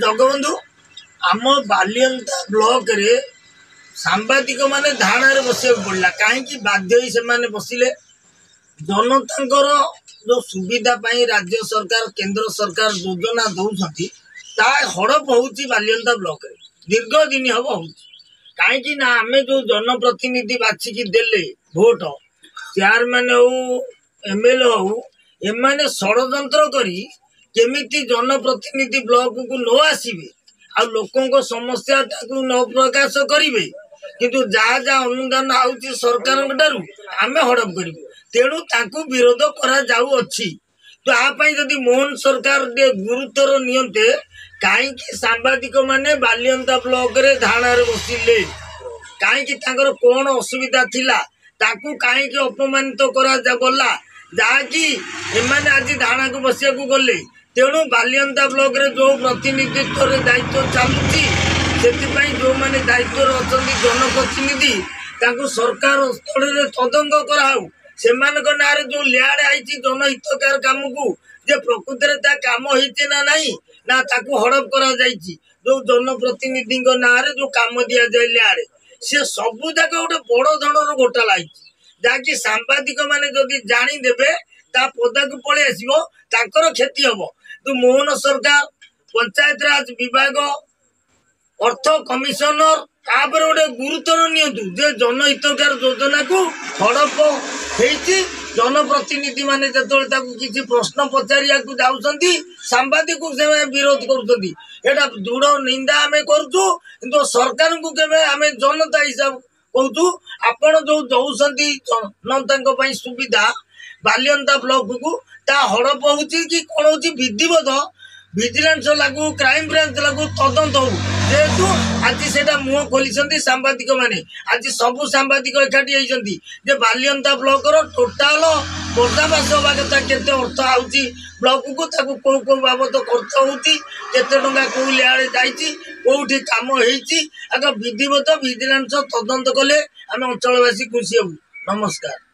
जगबंधु आम बालियंता ब्लॉक रे सांबादिक माने धाणार बसिया पड़ला कहीं बाध्य से बसिले जनता जो सुविधा पाई राज्य सरकार केंद्र सरकार योजना दौरान ता हड़प होउची बालियंता ब्लॉक रे दीर्घ दिन हम हो कहीं ना आम जो जनप्रतिनिधि बाछिकी देले भोट चेयरमैन हो एमएलए हो एमाने षड़यंत्र करी केमिति जनप्रतिनिधि ब्लॉक को न आसबे आ लोकों समस्या न प्रकाश करेंगे किंतु जहाँ जहाँ अनुदान आउची सरकार ठारू आम हड़प करूँ तेणु ताकू विरोध करा जाउअछि। तो आपाई जदि मोहन सरकार गुरुत्वर नियंते कहीं सांबादिक माने बालियंता ब्लॉक रे धाणार बसिले कहीं कौन असुविधा थिला ताकू कहीं अपमानित करा गला जहाँकि एमाने आज धाना को बसिया को गले तेणु बालियंता ब्लॉक रे जो प्रतिनिधित्व रे दायित्व चलुची से जो माने दायित्व अच्छा जनप्रतिनिधि ताकू सरकार स्थल रे तदंत कराऊ से ना जो लियाड़े आई जनहितकार काम को जे प्रकृति ता काम होती ना नहीं ना ताकू हड़प करा जायछि जो जनप्रतिनिधि ना जो काम दिया जाए लियाड़े से सबू जाक गोटे बड़ धरण घोटाला जहाँकि सांबादिक माने जदि जानीदेवे ता पदा को पलि आसो ताकर क्षति हम। तो मोहन सरकार पंचायत राज विभाग अर्थ कमिशनर तापर गोटे गुरुत्वर नियंतु जे जनहितकार योजना को हड़प होती जनप्रतिनिधि माने जो किसी प्रश्न पचारिया जाऊँगी सांबादिक से विरोध करा दृढ़ निंदा आम करूँ सरकार को केवे आम जनता हिसाब कहूँ आपण जो दौरान जनता सुविधा बालियंता ब्लॉक को ता हड़प हो कि कौन हो विधिवत विजिलेंस लागू क्राइम ब्रांच लागू तदंत हो जेहेतु आज से मुह खोली सांबादिक माने आज सबू सांबादिक एकाठी होती जे बालियंता ब्लॉक टोटाल बर्दाबास हवा कथा केते अर्थ आउची ब्लॉक को ताकू को को बाबत खर्च होती केते टंका को लियाड़े जाइची कोठी काम होईची आग विधिवत विजिलेंस तदंत कले आम अंचलवासी खुशी हबु। नमस्कार।